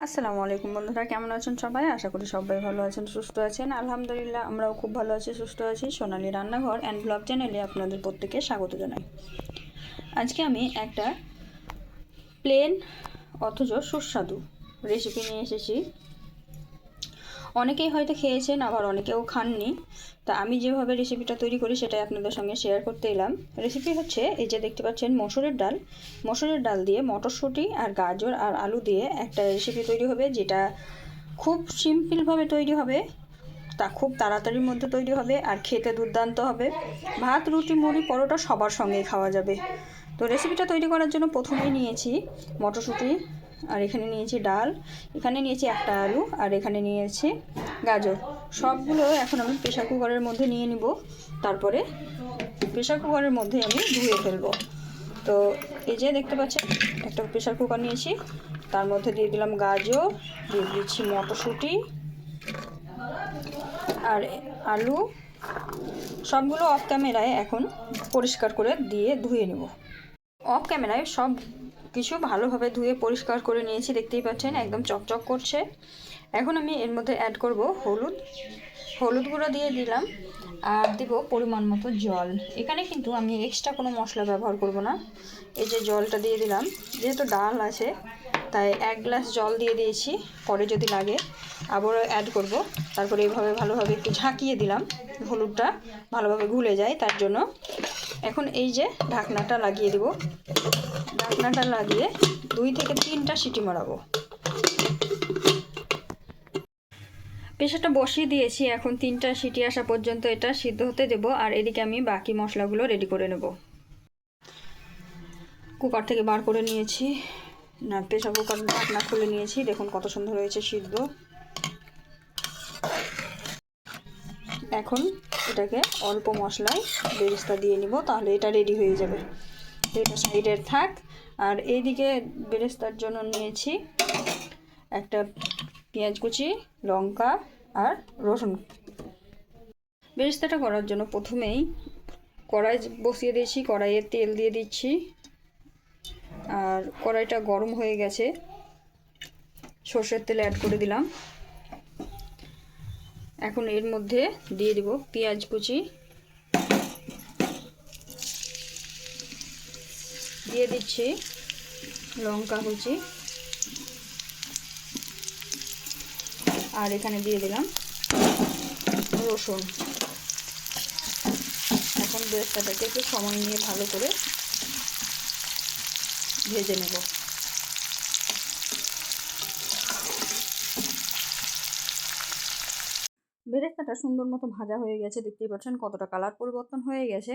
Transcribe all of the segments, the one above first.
আসসালামু আলাইকুম বন্ধুরা, কেমন আছেন সবাই? আশা করি সবাই ভালো আছেন, সুস্থ আছেন। আলহামদুলিল্লাহ আমরাও খুব ভালো আছি, সুস্থ আছি। সোনালী রান্নাঘর অ্যান্ড ব্লগ চ্যানেলে আপনাদের প্রত্যেককে স্বাগত জানাই। আজকে আমি একটা প্লেন অথচ সুস্বাদু রেসিপি নিয়ে এসেছি। অনেকেই হয়তো খেয়েছেন, আবার অনেকেও খাননি। তা আমি যেভাবে রেসিপিটা তৈরি করি সেটাই আপনাদের সঙ্গে শেয়ার করতে এলাম। রেসিপি হচ্ছে, এই যে দেখতে পাচ্ছেন মসুরের ডাল দিয়ে মটরশুঁটি আর গাজর আর আলু দিয়ে একটা রেসিপি তৈরি হবে, যেটা খুব সিম্পলভাবে তৈরি হবে, তা খুব তাড়াতাড়ির মধ্যে তৈরি হবে আর খেতে দুর্দান্ত হবে। ভাত, রুটি, মুড়ি, পরোটা সবার সঙ্গেই খাওয়া যাবে। তো রেসিপিটা তৈরি করার জন্য প্রথমেই নিয়েছি মটরশুঁটি, আর এখানে নিয়েছি ডাল, এখানে নিয়েছি একটা আলু, আর এখানে নিয়েছি গাজর। সবগুলো এখন আমি প্রেসার কুকারের মধ্যে নিয়ে নিব। তারপরে প্রেসার কুকারের মধ্যে আমি ধুয়ে ফেলবো। তো এই যে দেখতে পাচ্ছেন একটা প্রেসার কুকার নিয়েছি, তার মধ্যে দিয়ে দিলাম গাজর, দিয়ে দিচ্ছি মটরশুঁটি আর আলু। সবগুলো অফ ক্যামেরায় এখন পরিষ্কার করে দিয়ে ধুয়ে নেব। অফ ক্যামেরায় সব কিছু ভালোভাবে ধুয়ে পরিষ্কার করে নিয়েছি, দেখতেই পাচ্ছেন একদম চকচক করছে। এখন আমি এর মধ্যে অ্যাড করব হলুদ গুঁড়ো দিয়ে দিলাম, আর দিব পরিমাণ মতো জল। এখানে কিন্তু আমি এক্সট্রা কোনো মশলা ব্যবহার করব না। এই যে জলটা দিয়ে দিলাম, যেহেতু ডাল আছে তাই 1 গ্লাস জল দিয়ে দিয়েছি, পরে যদি লাগে আবারও অ্যাড করব। তারপরে এইভাবে ভালোভাবে একটু ঝাঁকিয়ে দিলাম, হলুদটা ভালোভাবে ঘুলে যায় তার জন্য। এখন এই যে ঢাকনাটা লাগিয়ে দেব, ঢাকনাটা লাগিয়ে 2 থেকে 3টা সিটি মারাবো। প্রেসারটা বসিয়ে দিয়েছি, এখন 3টা সিটি আসা পর্যন্ত এটা সিদ্ধ হতে দেব। আর এদিকে আমি বাকি মশলাগুলো রেডি করে নেব। কুকার থেকে বার করে নিয়েছি, না প্রেসার কুকার ঢাকনা খুলে নিয়েছি, দেখুন কত সুন্দর হয়েছে সিদ্ধ। এখন এটাকে অল্প মশলায় বেরেস্তা দিয়ে নিব, তাহলে এটা রেডি হয়ে যাবে। এটা সাইডে থাক। আর এইদিকে বেরেস্তার জন্য নিয়েছি একটা পেঁয়াজ কুচি, লঙ্কা আর রসুন। বেরেস্তাটা করার জন্য প্রথমেই কড়াই বসিয়ে দিয়েছি, কড়াইয়ে তেল দিয়ে দিচ্ছি, আর কড়াইটা গরম হয়ে গেছে, সর্ষের তেল অ্যাড করে দিলাম। এখন এর মধ্যে দিয়ে দিব পেঁয়াজ কুচি, দিয়ে দিচ্ছি লঙ্কা কুচি, আর এখানে দিয়ে দিলাম রসুন। এখন বেরেস্তাটাকে একটু সময় নিয়ে ভালো করে ভেজে নেব। বেরেস্তাটা সুন্দর মতো ভাজা হয়ে গেছে, দেখতেই পাচ্ছেন কতটা কালার পরিবর্তন হয়ে গেছে।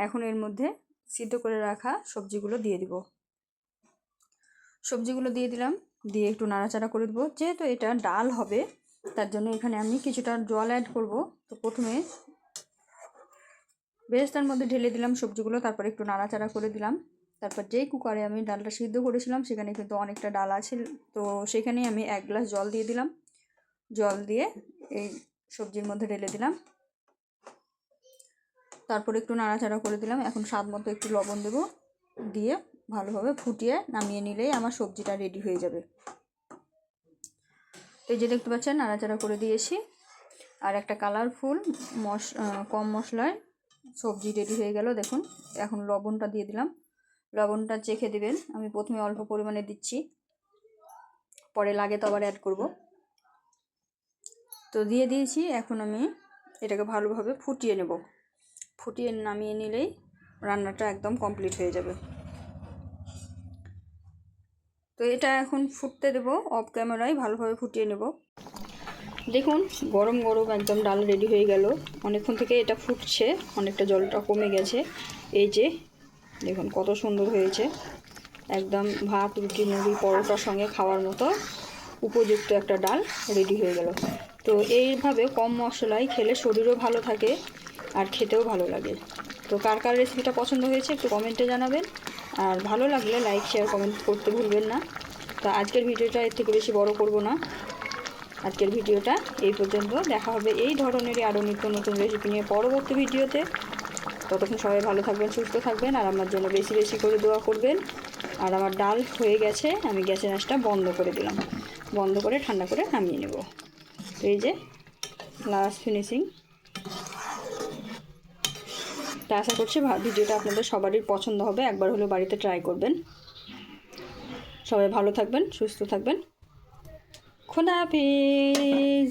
এখন এর মধ্যে সিদ্ধ করে রাখা সবজিগুলো দিয়ে দিব। সবজিগুলো দিয়ে দিলাম, দিয়ে একটু নাড়াচাড়া করে দেবো। যেহেতু এটা ডাল হবে তার জন্য এখানে আমি কিছুটা জল অ্যাড করব। তো প্রথমে বেরেস্তার মধ্যে ঢেলে দিলাম সবজিগুলো, তারপর একটু নাড়াচাড়া করে দিলাম। তারপর যেই কুকারে আমি ডালটা সিদ্ধ করেছিলাম সেখানে কিন্তু অনেকটা ডাল আছে, তো সেখানেই আমি 1 গ্লাস জল দিয়ে দিলাম। জল দিয়ে এই সবজির মধ্যে ঢেলে দিলাম, তারপর একটু নাড়াচাড়া করে দিলাম। এখন স্বাদ মতো একটু লবণ দেবো, দিয়ে ভালোভাবে ফুটিয়ে নামিয়ে নিলেই আমার সবজিটা রেডি হয়ে যাবে। এই যে দেখতে পাচ্ছেন নাড়াচাড়া করে দিয়েছি, আর একটা কালারফুল কম মশলায় সবজি রেডি হয়ে গেল দেখুন। এখন লবণটা দিয়ে দিলাম, লবণটা চেখে দিবেন। আমি প্রথমে অল্প পরিমাণে দিচ্ছি, পরে লাগে তো আবার অ্যাড করব। তো দিয়ে দিয়েছি, এখন আমি এটাকে ভালোভাবে ফুটিয়ে নেব। ফুটিয়ে নামিয়ে নিলেই রান্নাটা একদম কমপ্লিট হয়ে যাবে। তো এটা এখন ফুটতে দেব, অফ ক্যামেরায় ভালোভাবে ফুটিয়ে নেব। দেখুন গরম গরম একদম ডাল রেডি হয়ে গেল। অনেকক্ষণ থেকে এটা ফুটছে, অনেকটা জলটা কমে গেছে। এই যে দেখুন কত সুন্দর হয়েছে, একদম ভাত, রুটি, মুড়ি, পরোটার সঙ্গে খাওয়ার মতো উপযুক্ত একটা ডাল রেডি হয়ে গেল। তো এইভাবে কম মশলায় খেলে শরীরও ভালো থাকে আর খেতেও ভালো লাগে। তো কার কার রেসিপিটা পছন্দ হয়েছে একটু কমেন্টে জানাবেন, আর ভালো লাগলে লাইক, শেয়ার, কমেন্ট করতে ভুলবেন না। তো আজকের ভিডিওটা এর থেকে বেশি বড় করব না, আজকের ভিডিওটা এই পর্যন্ত। দেখা হবে এই ধরনেরই আরও নিত্য নতুন রেসিপি নিয়ে পরবর্তী ভিডিওতে। ততক্ষণ সবাই ভালো থাকবেন, সুস্থ থাকবেন, আর আমার জন্য বেশি বেশি করে দোয়া করবেন। আর আমার ডাল হয়ে গেছে, আমি গ্যাসের আঁচটা বন্ধ করে দিলাম, বন্ধ করে ঠান্ডা করে নামিয়ে নেব। তো এই যে লাস্ট ফিনিশিং। তা আশা করছি ভিডিওটা আপনাদের সবারই পছন্দ হবে, একবার হলেও বাড়িতে ট্রাই করবেন। সবাই ভালো থাকবেন, সুস্থ থাকবেন, খোদা হাফেজ।